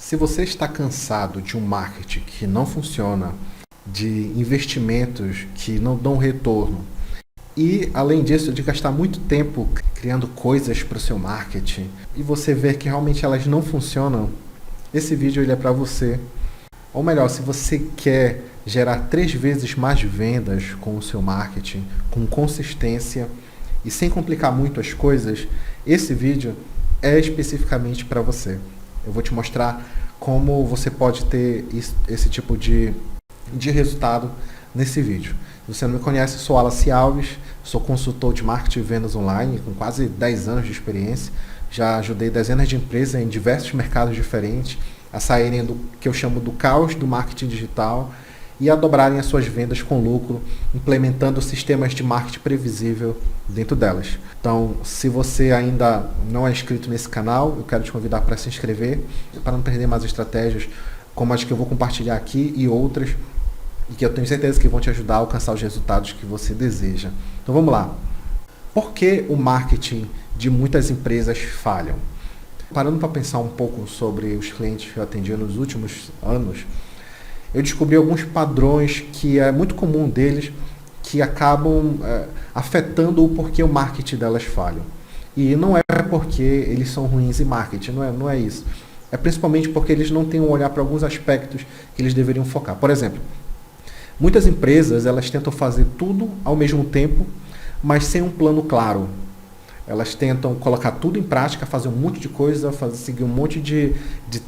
Se você está cansado de um marketing que não funciona, de investimentos que não dão retorno e, além disso, de gastar muito tempo criando coisas para o seu marketing e você ver que realmente elas não funcionam, esse vídeo ele é para você. Ou melhor, se você quer gerar 3 vezes mais vendas com o seu marketing, com consistência e sem complicar muito as coisas, esse vídeo é especificamente para você. Eu vou te mostrar como você pode ter esse tipo de resultado nesse vídeo. Se você não me conhece, sou Wallace Alves, sou consultor de marketing e vendas online com quase 10 anos de experiência. Já ajudei dezenas de empresas em diversos mercados diferentes a saírem do que eu chamo do caos do marketing digital e a dobrarem as suas vendas com lucro, implementando sistemas de marketing previsível dentro delas. Então, se você ainda não é inscrito nesse canal, eu quero te convidar para se inscrever, para não perder mais estratégias como as que eu vou compartilhar aqui e outras, e que eu tenho certeza que vão te ajudar a alcançar os resultados que você deseja. Então vamos lá. Por que o marketing de muitas empresas falham? Parando para pensar um pouco sobre os clientes que eu atendi nos últimos anos, eu descobri alguns padrões que é muito comum deles, que acabam afetando o porquê o marketing delas falha. E não é porque eles são ruins em marketing, não é isso. É principalmente porque eles não têm um olhar para alguns aspectos que eles deveriam focar. Por exemplo, muitas empresas elas tentam fazer tudo ao mesmo tempo, mas sem um plano claro. Elas tentam colocar tudo em prática, fazer um monte de coisa, seguir um monte de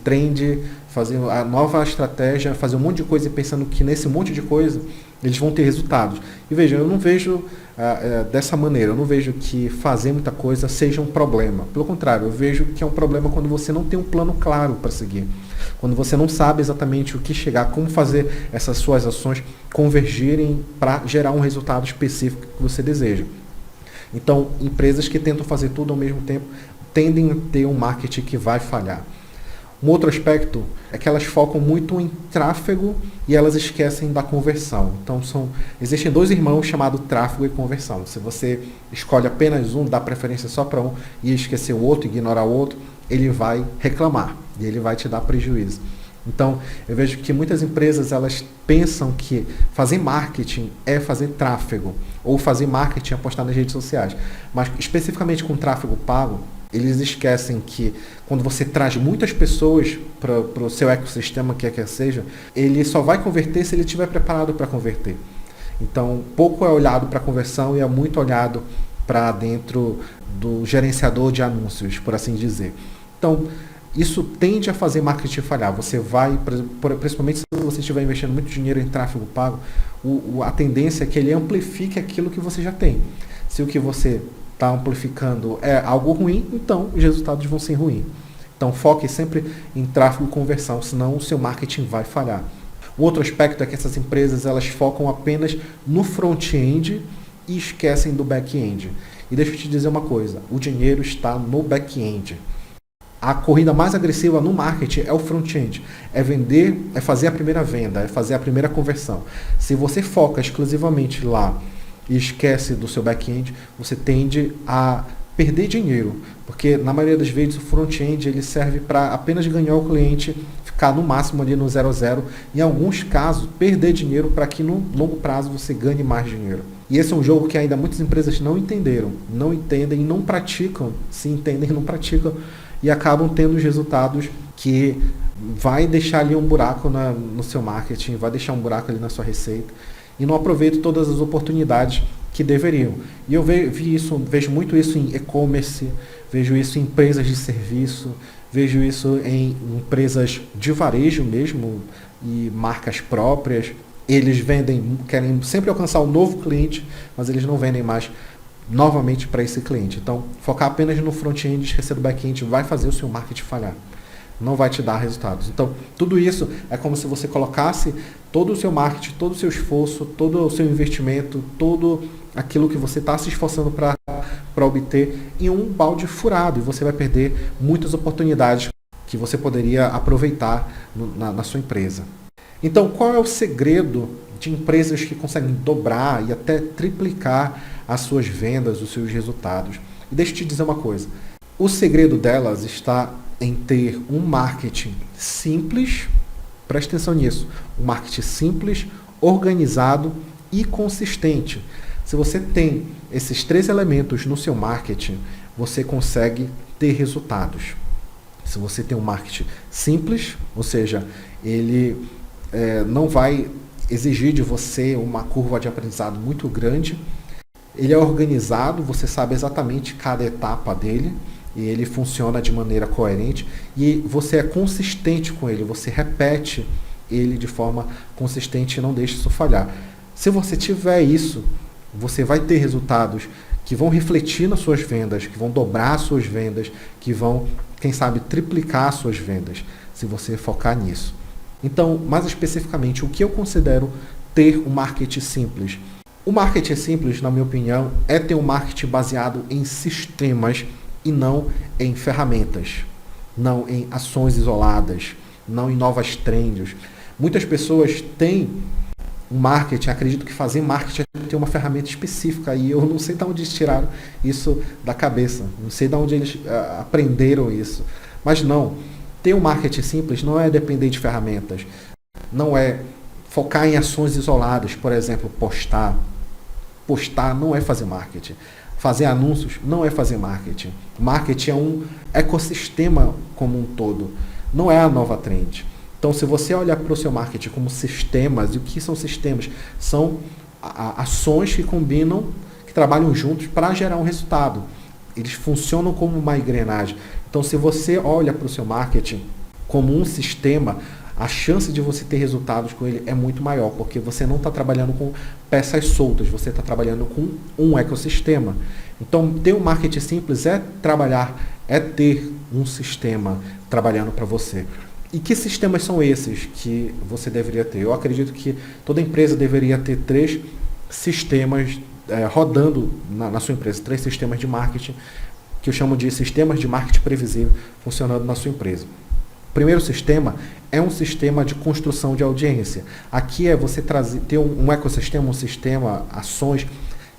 trend, fazer a nova estratégia, fazer um monte de coisa e pensando que nesse monte de coisa eles vão ter resultados. E veja, eu não vejo dessa maneira, eu não vejo que fazer muita coisa seja um problema. Pelo contrário, eu vejo que é um problema quando você não tem um plano claro para seguir. Quando você não sabe exatamente o que chegar, como fazer essas suas ações convergirem para gerar um resultado específico que você deseja. Então, empresas que tentam fazer tudo ao mesmo tempo tendem a ter um marketing que vai falhar. Um outro aspecto é que elas focam muito em tráfego e elas esquecem da conversão. Então, existem 2 irmãos chamados tráfego e conversão. Se você escolhe apenas um, dá preferência só para um e esquecer o outro, ignorar o outro, ele vai reclamar e ele vai te dar prejuízo. Então, eu vejo que muitas empresas elas pensam que fazer marketing é fazer tráfego, ou fazer marketing é apostar nas redes sociais. Mas, especificamente com tráfego pago, eles esquecem que quando você traz muitas pessoas para o seu ecossistema, quer que seja, ele só vai converter se ele estiver preparado para converter. Então, pouco é olhado para a conversão e é muito olhado para dentro do gerenciador de anúncios, por assim dizer. Então, isso tende a fazer marketing falhar. Você vai, principalmente se você estiver investindo muito dinheiro em tráfego pago, a tendência é que ele amplifique aquilo que você já tem. Se o que você está amplificando é algo ruim, então os resultados vão ser ruins. Então foque sempre em tráfego e conversão, senão o seu marketing vai falhar. O outro aspecto é que essas empresas elas focam apenas no front-end e esquecem do back-end. E deixa eu te dizer uma coisa, o dinheiro está no back-end. A corrida mais agressiva no marketing é o front-end. É vender, é fazer a primeira venda, é fazer a primeira conversão. Se você foca exclusivamente lá e esquece do seu back-end, você tende a perder dinheiro. Porque na maioria das vezes o front-end ele serve para apenas ganhar o cliente, ficar no máximo ali no 0 a 0. Em alguns casos, perder dinheiro para que no longo prazo você ganhe mais dinheiro. E esse é um jogo que ainda muitas empresas não entenderam, não entendem e não praticam. Se entendem e não praticam, e acabam tendo os resultados que vai deixar ali um buraco no seu marketing, vai deixar um buraco ali na sua receita e não aproveitam todas as oportunidades que deveriam. E eu vejo muito isso em e-commerce, vejo isso em empresas de serviço, vejo isso em empresas de varejo mesmo e marcas próprias. Eles querem sempre alcançar um novo cliente, mas eles não vendem mais novamente para esse cliente. Então, focar apenas no front-end, esquecer do back-end, vai fazer o seu marketing falhar. Não vai te dar resultados. Então, tudo isso é como se você colocasse todo o seu marketing, todo o seu esforço, todo o seu investimento, todo aquilo que você está se esforçando para obter em um balde furado. E você vai perder muitas oportunidades que você poderia aproveitar na sua empresa. Então, qual é o segredo de empresas que conseguem dobrar e até triplicar as suas vendas, os seus resultados? E deixa eu te dizer uma coisa. O segredo delas está em ter um marketing simples, preste atenção nisso, um marketing simples, organizado e consistente. Se você tem esses 3 elementos no seu marketing, você consegue ter resultados. Se você tem um marketing simples, ou seja, ele não vai exigir de você uma curva de aprendizado muito grande, ele é organizado, você sabe exatamente cada etapa dele, e ele funciona de maneira coerente, e você é consistente com ele, você repete ele de forma consistente e não deixa isso falhar. Se você tiver isso, você vai ter resultados que vão refletir nas suas vendas, que vão dobrar as suas vendas, que vão, quem sabe, triplicar as suas vendas, se você focar nisso. Então, mais especificamente, o que eu considero ter um marketing simples? O marketing simples, na minha opinião, é ter um marketing baseado em sistemas e não em ferramentas, não em ações isoladas, não em novas trends. Muitas pessoas têm um marketing, acredito que fazer marketing tem uma ferramenta específica e eu não sei de onde eles tiraram isso da cabeça, não sei de onde eles aprenderam isso. Mas não, ter um marketing simples não é depender de ferramentas, não é focar em ações isoladas, por exemplo, postar. Postar não é fazer marketing. Fazer anúncios não é fazer marketing. Marketing é um ecossistema como um todo, não é a nova trend. Então, se você olhar para o seu marketing como sistemas, e o que são sistemas? São ações que combinam, que trabalham juntos para gerar um resultado. Eles funcionam como uma engrenagem. Então, se você olha para o seu marketing como um sistema, a chance de você ter resultados com ele é muito maior, porque você não está trabalhando com peças soltas, você está trabalhando com um ecossistema. Então, ter um marketing simples é ter um sistema trabalhando para você. E que sistemas são esses que você deveria ter? Eu acredito que toda empresa deveria ter 3 sistemas rodando na sua empresa, 3 sistemas de marketing, que eu chamo de sistemas de marketing previsível, funcionando na sua empresa. O primeiro sistema é um sistema de construção de audiência. Aqui é você ter um ecossistema, um sistema, ações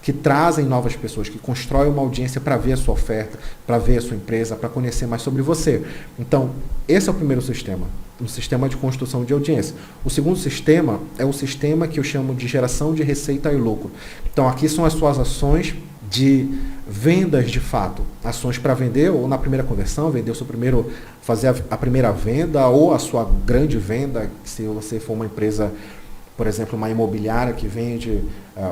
que trazem novas pessoas, que constroem uma audiência para ver a sua oferta, para ver a sua empresa, para conhecer mais sobre você. Então, esse é o primeiro sistema, um sistema de construção de audiência. O segundo sistema é o sistema que eu chamo de geração de receita e lucro. Então, aqui são as suas ações de vendas de fato, ações para vender ou na primeira conversão, fazer a primeira venda ou a sua grande venda, se você for uma empresa, por exemplo, uma imobiliária que vende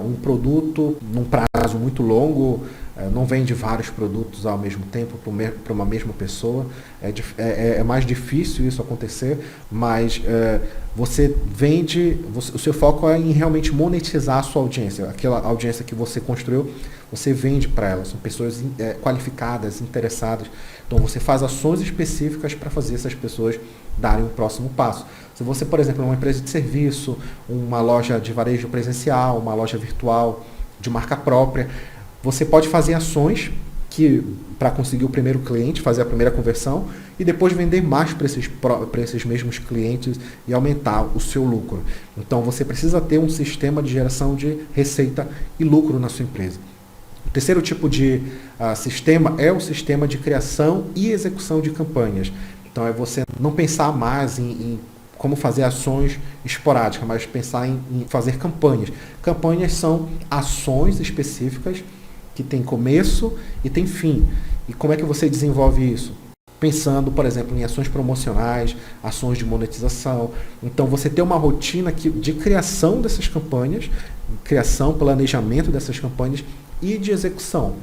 um produto num prazo muito longo, não vende vários produtos ao mesmo tempo para uma mesma pessoa. É mais difícil isso acontecer, mas você vende, o seu foco é em realmente monetizar a sua audiência. Aquela audiência que você construiu, você vende para ela. São pessoas qualificadas, interessadas. Então você faz ações específicas para fazer essas pessoas darem o próximo passo. Se você, por exemplo, é uma empresa de serviço, uma loja de varejo presencial, uma loja virtual de marca própria, você pode fazer ações para conseguir o primeiro cliente, fazer a primeira conversão e depois vender mais para esses mesmos clientes e aumentar o seu lucro. Então você precisa ter um sistema de geração de receita e lucro na sua empresa. O terceiro tipo de sistema é o sistema de criação e execução de campanhas. Então é você não pensar mais em como fazer ações esporádicas, mas pensar em fazer campanhas. Campanhas são ações específicas que tem começo e tem fim. E como é que você desenvolve isso? Pensando, por exemplo, em ações promocionais, ações de monetização. Então, você tem uma rotina de criação dessas campanhas, criação, planejamento dessas campanhas e de execução.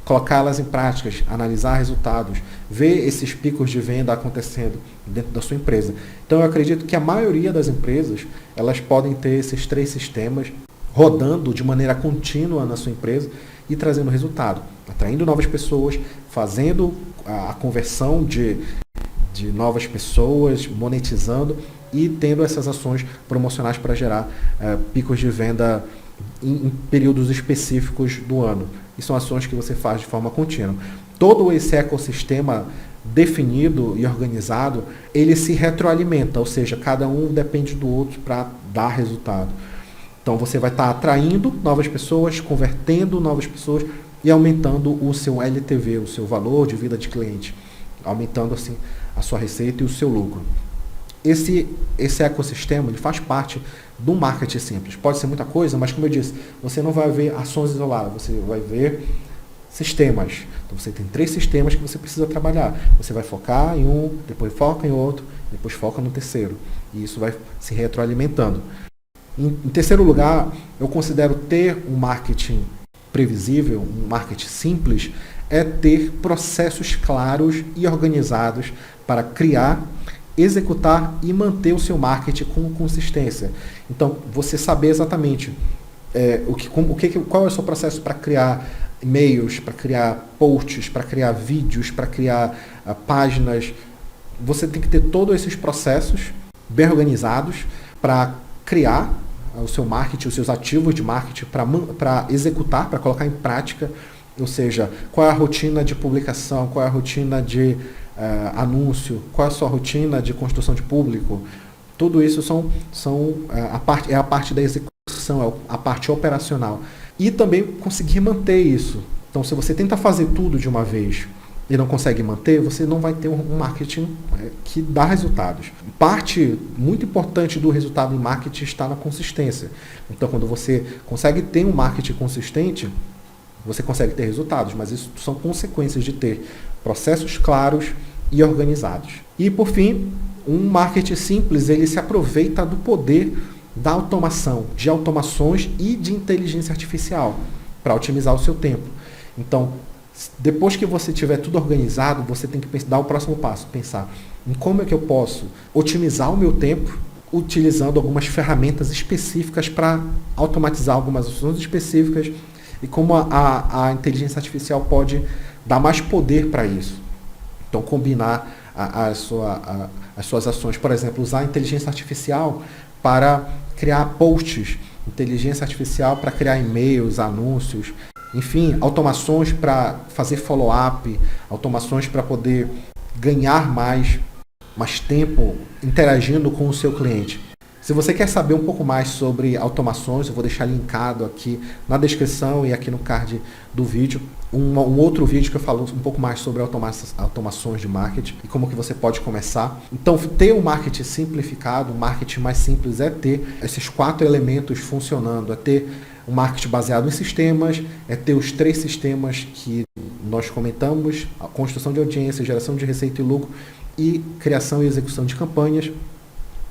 Colocá-las em práticas, analisar resultados, ver esses picos de venda acontecendo dentro da sua empresa. Então, eu acredito que a maioria das empresas, elas podem ter esses 3 sistemas rodando de maneira contínua na sua empresa e trazendo resultado, atraindo novas pessoas, fazendo a conversão de novas pessoas, monetizando e tendo essas ações promocionais para gerar picos de venda em períodos específicos do ano. E são ações que você faz de forma contínua. Todo esse ecossistema definido e organizado, ele se retroalimenta, ou seja, cada um depende do outro para dar resultado. Então você vai estar atraindo novas pessoas, convertendo novas pessoas e aumentando o seu LTV, o seu valor de vida de cliente, aumentando assim a sua receita e o seu lucro. Esse ecossistema ele faz parte do marketing simples. Pode ser muita coisa, mas como eu disse, você não vai ver ações isoladas, você vai ver sistemas. Então você tem 3 sistemas que você precisa trabalhar. Você vai focar em um, depois foca em outro, depois foca no terceiro. E isso vai se retroalimentando. Em terceiro lugar, eu considero ter um marketing previsível, um marketing simples, é ter processos claros e organizados para criar, executar e manter o seu marketing com consistência. Então, você saber exatamente qual é o seu processo para criar e-mails, para criar posts, para criar vídeos, para criar páginas. Você tem que ter todos esses processos bem organizados para criar o seu marketing, os seus ativos de marketing, para executar, para colocar em prática. Ou seja, qual é a rotina de publicação, qual é a rotina de anúncio, qual é a sua rotina de construção de público. Tudo isso é a parte da execução, é a parte operacional. E também conseguir manter isso. Então, se você tenta fazer tudo de uma vez e não consegue manter, você não vai ter um marketing que dá resultados. Parte muito importante do resultado em marketing está na consistência. Então, quando você consegue ter um marketing consistente, você consegue ter resultados, mas isso são consequências de ter processos claros e organizados. E, por fim, um marketing simples, ele se aproveita do poder da automação, de automações e de inteligência artificial para otimizar o seu tempo. Então, depois que você tiver tudo organizado, você tem que dar o próximo passo, pensar em como é que eu posso otimizar o meu tempo utilizando algumas ferramentas específicas para automatizar algumas ações específicas e como a inteligência artificial pode dar mais poder para isso. Então, combinar as suas ações, por exemplo, usar a inteligência artificial para criar posts, inteligência artificial para criar e-mails, anúncios, enfim, automações para fazer follow-up, automações para poder ganhar mais tempo interagindo com o seu cliente. Se você quer saber um pouco mais sobre automações, eu vou deixar linkado aqui na descrição e aqui no card do vídeo um outro vídeo que eu falo um pouco mais sobre automações de marketing e como que você pode começar. Então, ter um marketing simplificado, um marketing mais simples é ter esses 4 elementos funcionando, é ter um marketing baseado em sistemas, é ter os 3 sistemas que nós comentamos, a construção de audiência, geração de receita e lucro e criação e execução de campanhas,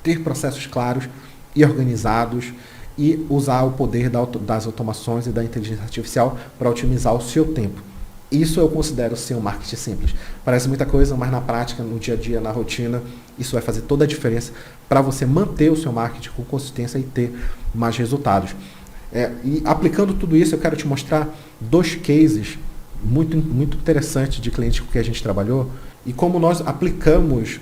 ter processos claros e organizados e usar o poder das automações e da inteligência artificial para otimizar o seu tempo. Isso eu considero ser um marketing simples. Parece muita coisa, mas na prática, no dia a dia, na rotina, isso vai fazer toda a diferença para você manter o seu marketing com consistência e ter mais resultados. E aplicando tudo isso, eu quero te mostrar 2 cases muito interessantes de clientes com que a gente trabalhou e como nós aplicamos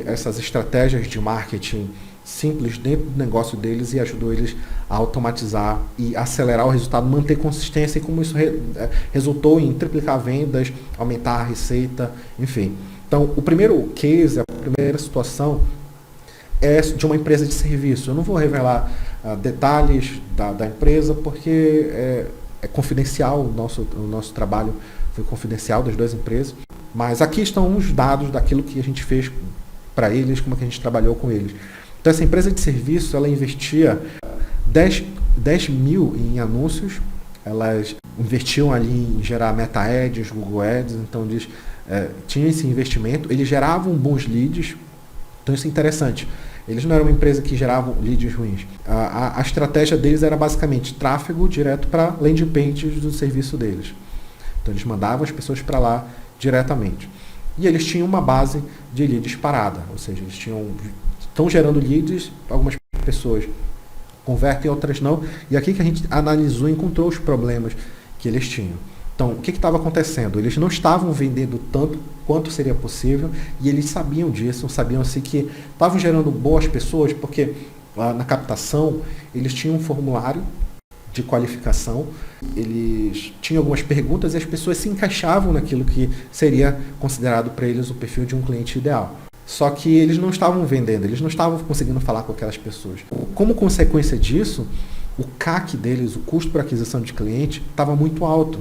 essas estratégias de marketing simples dentro do negócio deles e ajudou eles a automatizar e acelerar o resultado, manter consistência e como isso resultou em triplicar vendas, aumentar a receita, enfim. Então, o primeiro case, a primeira situação é de uma empresa de serviço. Eu não vou revelar detalhes da empresa porque é confidencial, o nosso trabalho foi confidencial das 2 empresas, mas aqui estão os dados daquilo que a gente fez para eles, como é que a gente trabalhou com eles. Então, essa empresa de serviço, ela investia 10 mil em anúncios, elas investiam ali em gerar Meta Ads, Google Ads, então eles tinham esse investimento, eles geravam bons leads, então isso é interessante. Eles não eram uma empresa que geravam leads ruins. A estratégia deles era basicamente tráfego direto para landing pages do serviço deles. Então eles mandavam as pessoas para lá diretamente. E eles tinham uma base de leads parada, ou seja, eles estão gerando leads, algumas pessoas convertem, outras não. E aqui que a gente analisou e encontrou os problemas que eles tinham. Então, o que estava acontecendo? Eles não estavam vendendo tanto quanto seria possível e eles sabiam disso, sabiam assim que estavam gerando boas pessoas, porque na captação eles tinham um formulário de qualificação, eles tinham algumas perguntas e as pessoas se encaixavam naquilo que seria considerado para eles o perfil de um cliente ideal. Só que eles não estavam vendendo, eles não estavam conseguindo falar com aquelas pessoas. Como consequência disso, o CAC deles, o custo por aquisição de cliente, estava muito alto.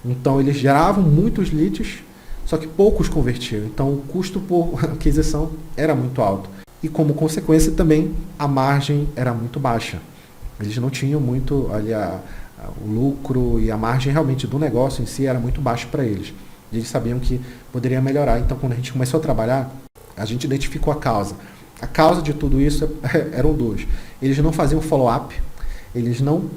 Então eles geravam muitos leads, só que poucos convertiam. Então o custo por aquisição era muito alto. e como consequência também a margem era muito baixa. Eles não tinham muito ali o lucro, e a margem realmente do negócio em si era muito baixa para eles. E eles sabiam que poderia melhorar. Então, quando a gente começou a trabalhar, a gente identificou a causa. A causa de tudo isso eram duas. Eles não faziam follow-up, eles não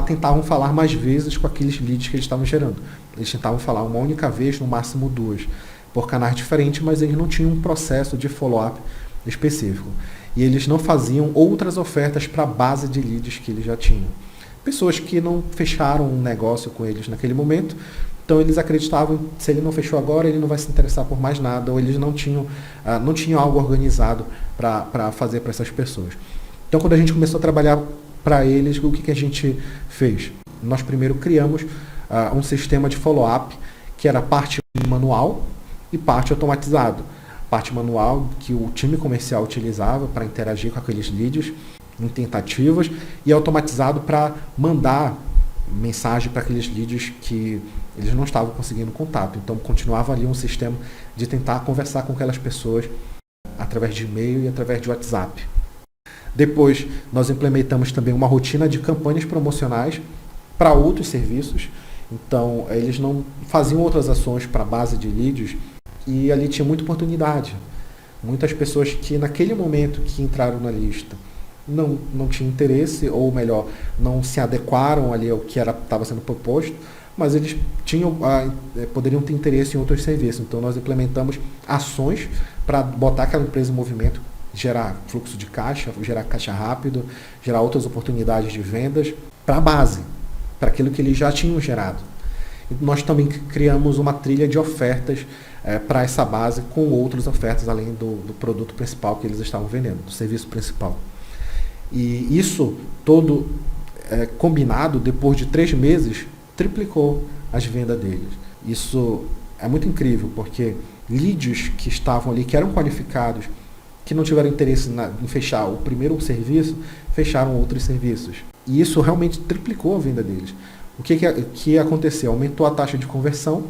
tentavam falar mais vezes com aqueles leads que eles estavam gerando. Eles tentavam falar uma única vez, no máximo duas, por canais diferentes, mas eles não tinham um processo de follow-up específico. E eles não faziam outras ofertas para a base de leads que eles já tinham. Pessoas que não fecharam um negócio com eles naquele momento, então eles acreditavam que se ele não fechou agora, ele não vai se interessar por mais nada, ou eles não tinham algo organizado para fazer para essas pessoas. Então, quando a gente começou a trabalhar para eles, o que a gente fez? Nós primeiro criamos um sistema de follow-up, que era parte manual e parte automatizado. Parte manual que o time comercial utilizava para interagir com aqueles leads em tentativas, e automatizado para mandar mensagem para aqueles leads que eles não estavam conseguindo contato. Então, continuava ali um sistema de tentar conversar com aquelas pessoas através de e-mail e através de WhatsApp. Depois, nós implementamos também uma rotina de campanhas promocionais para outros serviços. Então, eles não faziam outras ações para a base de leads, e ali tinha muita oportunidade. Muitas pessoas que naquele momento que entraram na lista não tinham interesse, ou melhor, não se adequaram ali ao que estava sendo proposto, mas eles poderiam ter interesse em outros serviços. Então, nós implementamos ações para botar aquela empresa em movimento, gerar fluxo de caixa, gerar caixa rápido, gerar outras oportunidades de vendas para a base, para aquilo que eles já tinham gerado. E nós também criamos uma trilha de ofertas para essa base, com outras ofertas além do produto principal que eles estavam vendendo, do serviço principal. E isso todo combinado, depois de 3 meses, triplicou as vendas deles. Isso é muito incrível, porque leads que estavam ali, que eram qualificados, que não tiveram interesse em fechar o primeiro serviço, fecharam outros serviços. E isso realmente triplicou a venda deles. O que aconteceu? Aumentou a taxa de conversão,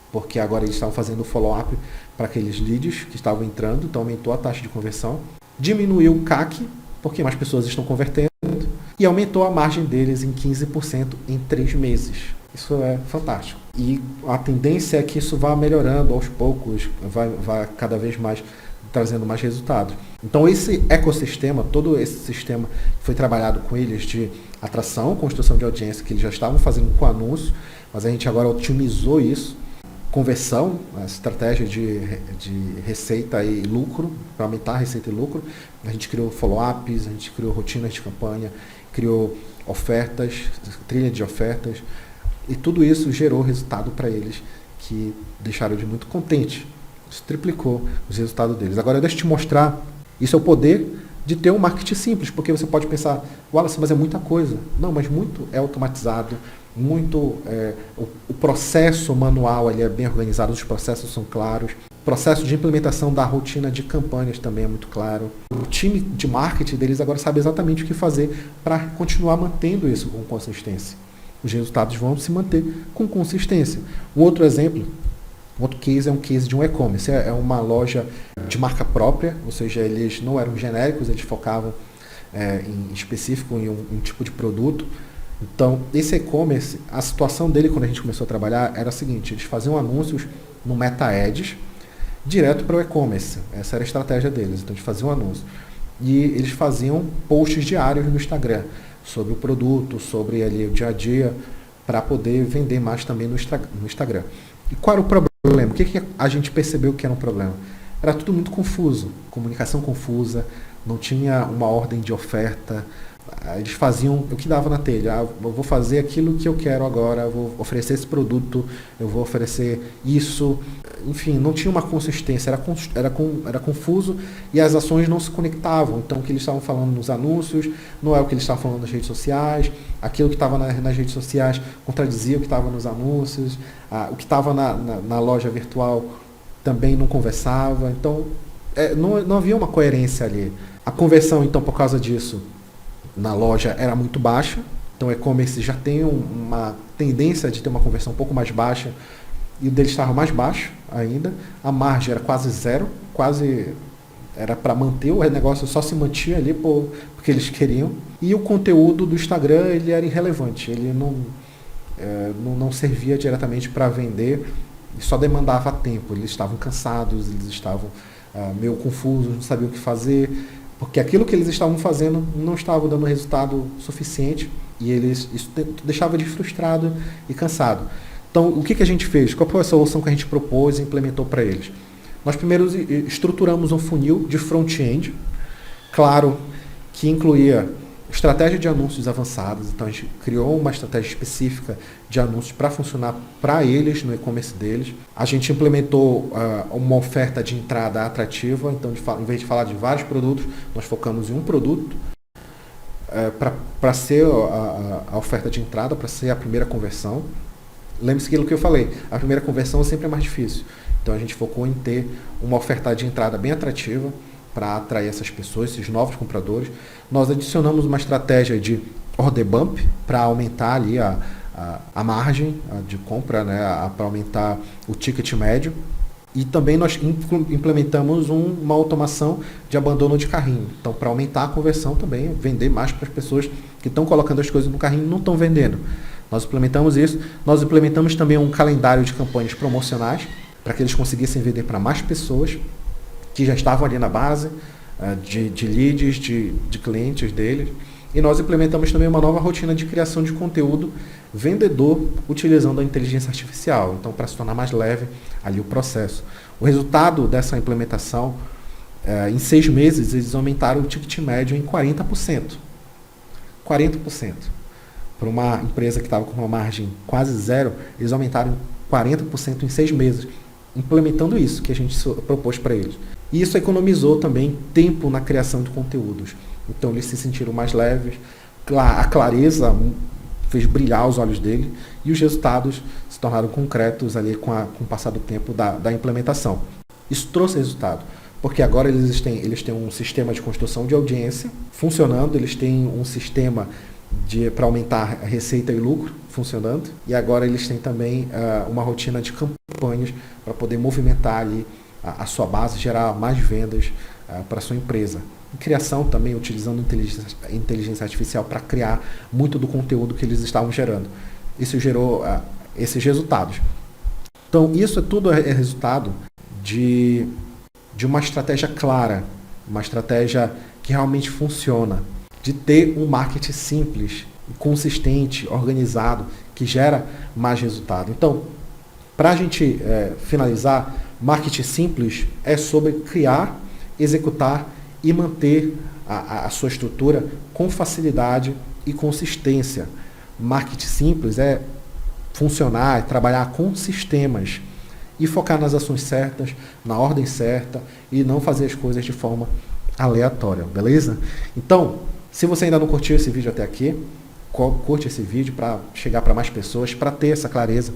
porque agora eles estavam fazendo follow-up para aqueles leads que estavam entrando, então aumentou a taxa de conversão. Diminuiu o CAC, porque mais pessoas estão convertendo, e aumentou a margem deles em 15% em 3 meses. Isso é fantástico. E a tendência é que isso vá melhorando aos poucos, vai cada vez mais trazendo mais resultados. Então, esse ecossistema, todo esse sistema que foi trabalhado com eles de atração, construção de audiência, que eles já estavam fazendo com anúncio, mas a gente agora otimizou isso, conversão, a estratégia de receita e lucro, para aumentar a receita e lucro. A gente criou follow-ups, a gente criou rotinas de campanha, criou ofertas, trilha de ofertas, e tudo isso gerou resultado para eles, que deixaram de muito contentes. Isso triplicou os resultados deles. Agora, deixa eu te mostrar, isso é o poder de ter um marketing simples, porque você pode pensar, Wallace, mas é muita coisa. Não, mas muito é automatizado, o processo manual ali é bem organizado, os processos são claros, o processo de implementação da rotina de campanhas também é muito claro. O time de marketing deles agora sabe exatamente o que fazer para continuar mantendo isso com consistência. Os resultados vão se manter com consistência. Um outro exemplo, outro case é um case de um e-commerce, é uma loja de marca própria, ou seja, eles não eram genéricos, eles focavam em específico em um tipo de produto. Então, esse e-commerce, a situação dele quando a gente começou a trabalhar era a seguinte: eles faziam anúncios no Meta Ads direto para o e-commerce. Essa era a estratégia deles. Então, eles faziam anúncio. E eles faziam posts diários no Instagram sobre o produto, sobre ali o dia a dia, para poder vender mais também no Instagram. E qual era o problema? O que a gente percebeu que era um problema? Era tudo muito confuso, comunicação confusa, não tinha uma ordem de oferta. Eles faziam o que dava na telha. Eu vou fazer aquilo que eu quero agora, eu vou oferecer esse produto, eu vou oferecer isso. Enfim, não tinha uma consistência, era confuso, e as ações não se conectavam. Então, o que eles estavam falando nos anúncios não é o que eles estavam falando nas redes sociais, aquilo que estava nas redes sociais contradizia o que estava nos anúncios, o que estava na loja virtual também não conversava. Então, não havia uma coerência ali. A conversão, então, por causa disso, na loja era muito baixa. Então, o e-commerce já tem uma tendência de ter uma conversão um pouco mais baixa, e o dele estava mais baixo ainda. A margem era quase zero, quase era para manter o negócio, só se mantinha ali porque eles queriam. E o conteúdo do Instagram ele era irrelevante, ele não servia diretamente para vender, só demandava tempo. Eles estavam cansados, eles estavam meio confusos, não sabiam o que fazer, porque aquilo que eles estavam fazendo não estava dando resultado suficiente e isso deixava eles frustrados e cansados. Então, o que a gente fez? Qual foi a solução que a gente propôs e implementou para eles? Nós primeiro estruturamos um funil de front-end, claro, que incluía estratégia de anúncios avançados. Então, a gente criou uma estratégia específica de anúncios para funcionar para eles, no e-commerce deles. A gente implementou uma oferta de entrada atrativa. Então, em vez de falar de vários produtos, nós focamos em um produto para ser a oferta de entrada, para ser a primeira conversão. Lembre-se daquilo que eu falei, a primeira conversão sempre é mais difícil. Então a gente focou em ter uma oferta de entrada bem atrativa para atrair essas pessoas, esses novos compradores. Nós adicionamos uma estratégia de order bump para aumentar ali a margem de compra, né, para aumentar o ticket médio. E também nós implementamos uma automação de abandono de carrinho. Então, para aumentar a conversão também, vender mais para as pessoas que estão colocando as coisas no carrinho e não estão vendendo. Nós implementamos isso. Nós implementamos também um calendário de campanhas promocionais para que eles conseguissem vender para mais pessoas que já estavam ali na base de leads, de clientes deles. E nós implementamos também uma nova rotina de criação de conteúdo vendedor utilizando a inteligência artificial. Então, para se tornar mais leve ali o processo. O resultado dessa implementação, em 6 meses, eles aumentaram o ticket médio em 40%. 40%. Para uma empresa que estava com uma margem quase zero, eles aumentaram 40% em 6 meses, implementando isso que a gente propôs para eles. E isso economizou também tempo na criação de conteúdos. Então eles se sentiram mais leves, a clareza fez brilhar os olhos dele e os resultados se tornaram concretos ali com o passar do tempo da implementação. Isso trouxe resultado, porque agora eles têm um sistema de construção de audiência funcionando, eles têm um sistema para aumentar a receita e lucro funcionando, e agora eles têm também uma rotina de campanhas para poder movimentar ali a sua base, gerar mais vendas para a sua empresa. E criação também, utilizando inteligência artificial para criar muito do conteúdo que eles estavam gerando. Isso gerou esses resultados. Então, isso tudo é resultado de uma estratégia clara, uma estratégia que realmente funciona, de ter um marketing simples, consistente, organizado, que gera mais resultado. Então, para a gente finalizar, marketing simples é sobre criar, executar e manter a sua estrutura com facilidade e consistência. Marketing simples é funcionar, é trabalhar com sistemas e focar nas ações certas, na ordem certa e não fazer as coisas de forma aleatória, beleza? Então, se você ainda não curtiu esse vídeo até aqui, curte esse vídeo para chegar para mais pessoas, para ter essa clareza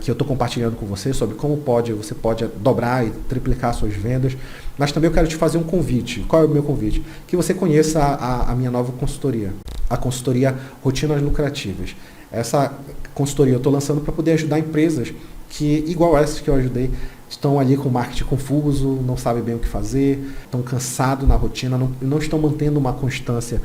que eu estou compartilhando com você sobre como você pode dobrar e triplicar suas vendas. Mas também eu quero te fazer um convite. Qual é o meu convite? Que você conheça a minha nova consultoria, a consultoria Rotinas Lucrativas. Essa consultoria eu estou lançando para poder ajudar empresas que, igual essas que eu ajudei, estão ali com marketing confuso, não sabem bem o que fazer, estão cansados na rotina, não estão mantendo uma constância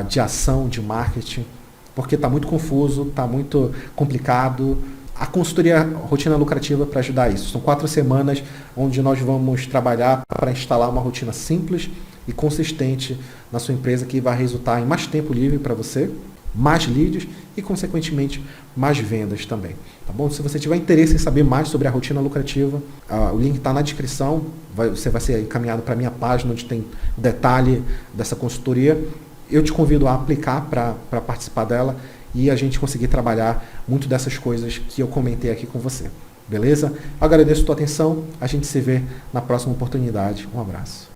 de ação, de marketing, porque está muito confuso, está muito complicado. A consultoria Rotina Lucrativa para ajudar isso. São 4 semanas onde nós vamos trabalhar para instalar uma rotina simples e consistente na sua empresa que vai resultar em mais tempo livre para você, mais leads e, consequentemente, mais vendas também. Tá bom? Se você tiver interesse em saber mais sobre a rotina lucrativa, o link está na descrição. Você vai ser encaminhado para a minha página onde tem detalhe dessa consultoria. Eu te convido a aplicar para participar dela e a gente conseguir trabalhar muito dessas coisas que eu comentei aqui com você. Beleza? Agradeço a tua atenção. A gente se vê na próxima oportunidade. Um abraço.